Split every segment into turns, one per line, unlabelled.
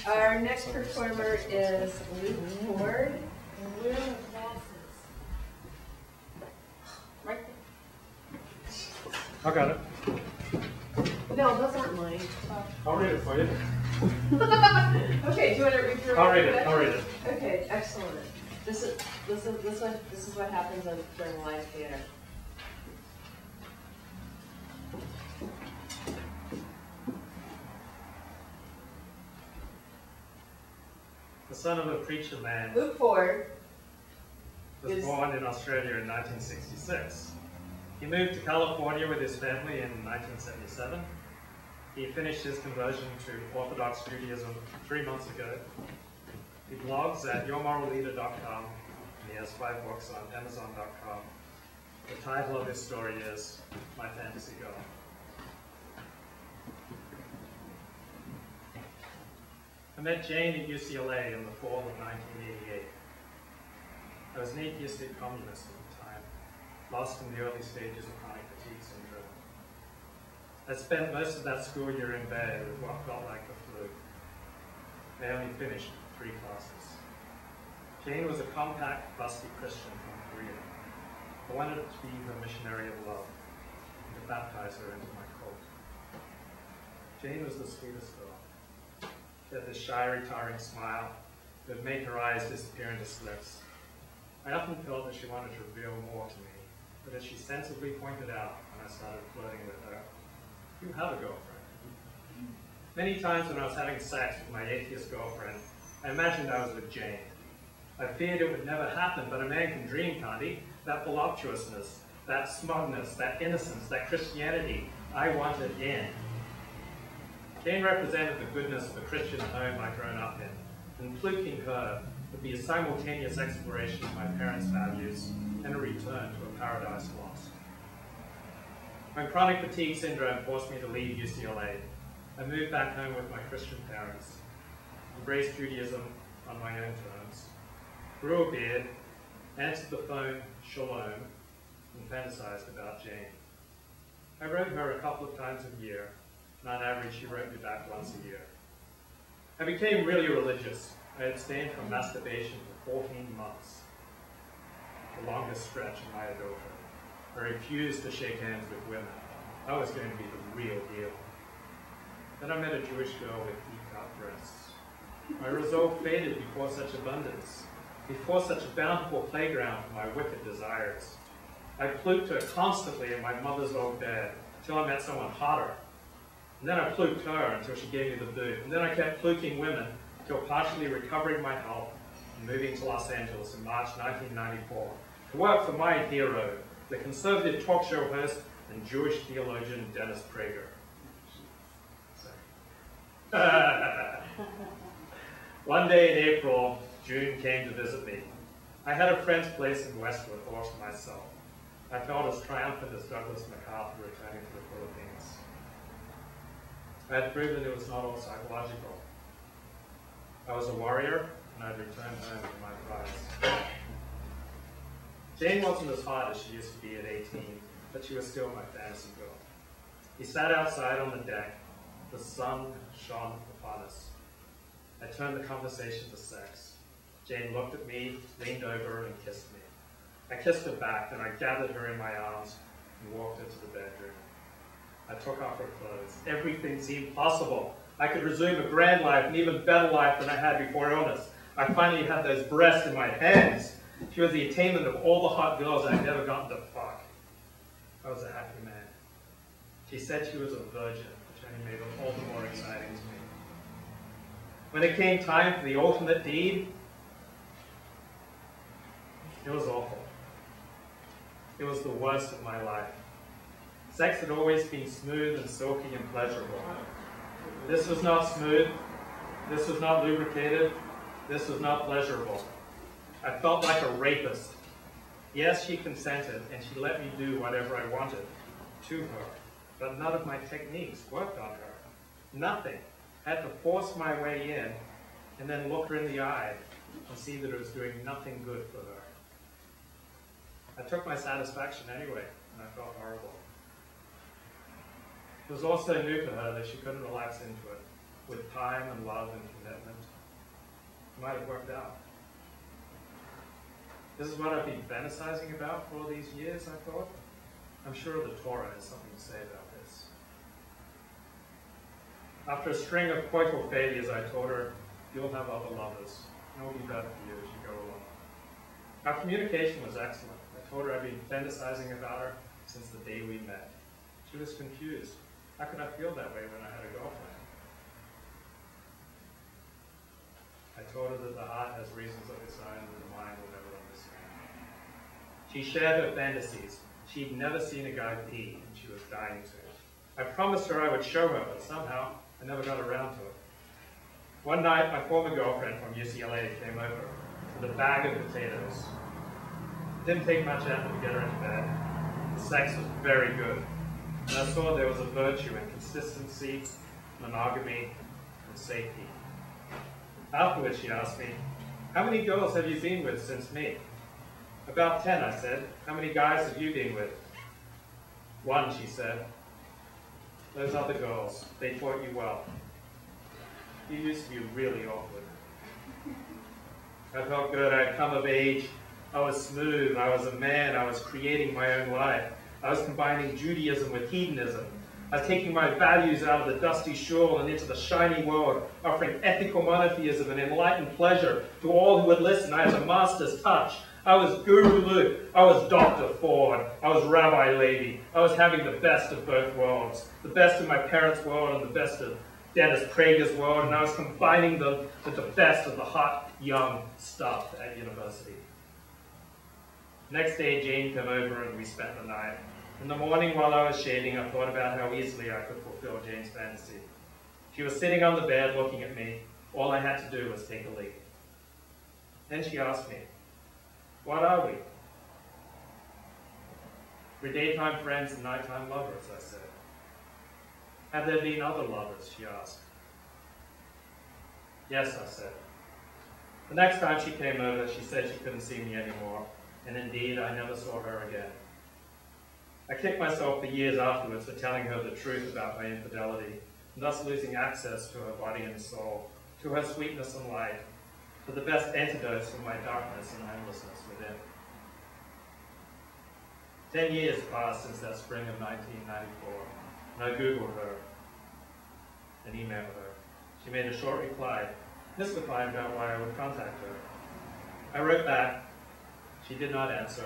Our next performer is Luke Ford. Right
I got it.
there. No, those aren't mine.
I'll read it for you.
Okay, do you want to read your
I'll read it. I'll read it.
Okay, excellent. This is what happens during live theater.
The son of a preacher man
Luke Ford
was born in Australia in 1966. He moved to California with his family in 1977. He finished his conversion to Orthodox Judaism 3 months ago. He blogs at yourmoralleader.com, and he has 5 books on amazon.com. The title of his story is My Fantasy Girl. I met Jane at UCLA in the fall of 1988. I was an atheistic communist at the time, lost in the early stages of chronic fatigue syndrome. I spent most of that school year in bed with what felt like the flu. I only finished 3 classes. Jane was a compact, busty Christian from Korea. I wanted to be her missionary of love and to baptize her into my cult. Jane was the sweetest girl. She had this shy, retiring smile that would make her eyes disappear into slits. I often felt that she wanted to reveal more to me, but as she sensibly pointed out when I started flirting with her, you have a girlfriend. Many times when I was having sex with my atheist girlfriend, I imagined I was with Jane. I feared it would never happen, but a man can dream, can't he? That voluptuousness, that smugness, that innocence, that Christianity I wanted in. Jane represented the goodness of the Christian home I'd grown up in, and fluking her would be a simultaneous exploration of my parents' values and a return to a paradise lost. When chronic fatigue syndrome forced me to leave UCLA, I moved back home with my Christian parents, embraced Judaism on my own terms, grew a beard, answered the phone, shalom, and fantasized about Jane. I wrote her a couple of times a year, and on average she wrote me back once a year. I became really religious. I abstained from masturbation for 14 months, the longest stretch in my adulthood. I refused to shake hands with women. I was going to be the real deal. Then I met a Jewish girl with deep-cut breasts. My resolve faded before such abundance, before such a bountiful playground for my wicked desires. I pluked her constantly in my mother's old bed until I met someone hotter. And then I pluked her until she gave me the boot. And then I kept pluking women until partially recovering my health and moving to Los Angeles in March 1994 to work for my hero, the conservative talk show host and Jewish theologian Dennis Prager. One day in April, June came to visit me. I had a friend's place in Westwood all to myself. I felt as triumphant as Douglas MacArthur returning to the Philippines. I had proven it was not all psychological. I was a warrior, and I'd returned home with my prize. Jane wasn't as hot as she used to be at 18, but she was still my fantasy girl. We sat outside on the deck. The sun shone upon us. I turned the conversation to sex. Jane looked at me, leaned over, and kissed me. I kissed her back, then I gathered her in my arms and walked into the bedroom. I took off her clothes. Everything seemed possible. I could resume a grand life, an even better life than I had before illness. I finally had those breasts in my hands. She was the attainment of all the hot girls I'd never gotten to fuck. I was a happy man. She said she was a virgin, which only made it all the more exciting to me. When it came time for the ultimate deed, it was awful. It was the worst of my life. Sex had always been smooth and silky and pleasurable. This was not smooth. This was not lubricated. This was not pleasurable. I felt like a rapist. Yes, she consented, and she let me do whatever I wanted to her, but none of my techniques worked on her. Nothing. I had to force my way in, and then look her in the eye and see that it was doing nothing good for her. I took my satisfaction anyway, and I felt horrible. It was also new to her that she couldn't relax into it with time and love and commitment, it might have worked out. This is what I've been fantasizing about for all these years, I thought. I'm sure the Torah has something to say about this. After a string of coital failures, I told her, you'll have other lovers. And it will be better for you as you go along. Our communication was excellent. I told her I'd been fantasizing about her since the day we met. She was confused. How could I feel that way when I had a girlfriend? I told her that the heart has reasons of its own that the mind will never understand. She shared her fantasies. She'd never seen a guy pee, and she was dying to. I promised her I would show her, but somehow I never got around to it. One night, my former girlfriend from UCLA came over with a bag of potatoes. It didn't take much effort to get her into bed. The sex was very good, and I saw there was a virtue in consistency, monogamy, and safety. Afterwards, she asked me, how many girls have you been with since me? About 10, I said. How many guys have you been with? 1, she said. Those other girls, they taught you well. You used to be really awkward. I felt good. I'd come of age. I was smooth. I was a man. I was creating my own life. I was combining Judaism with hedonism. I was taking my values out of the dusty shul and into the shiny world, offering ethical monotheism and enlightened pleasure to all who would listen. I had a master's touch. I was Guru Luke. I was Dr. Ford. I was Rabbi Levi. I was having the best of both worlds. The best of my parents' world and the best of Dennis Prager's world. And I was combining them with the best of the hot, young stuff at university. Next day, Jane came over and we spent the night. In the morning while I was shaving, I thought about how easily I could fulfill Jane's fantasy. She was sitting on the bed looking at me. All I had to do was take a leak. Then she asked me, what are we? We're daytime friends and nighttime lovers, I said. Have there been other lovers, she asked. Yes, I said. The next time she came over, she said she couldn't see me anymore, and indeed, I never saw her again. I kicked myself for years afterwards for telling her the truth about my infidelity, and thus losing access to her body and soul, to her sweetness and light, to the best antidotes for my darkness and homelessness within. 10 years passed since that spring of 1994, and I Googled her and emailed her. She made a short reply, mystifying about why I would contact her. I wrote back. She did not answer.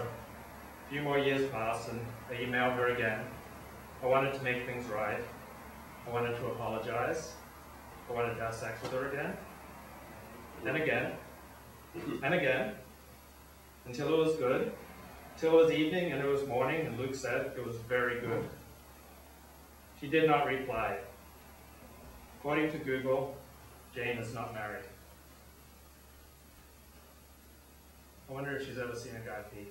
A few more years passed, and I emailed her again. I wanted to make things right. I wanted to apologize. I wanted to have sex with her again. And again. And again. Until it was good. Until it was evening and it was morning, and Luke said it was very good. She did not reply. According to Google, Jane is not married. I wonder if she's ever seen a guy pee.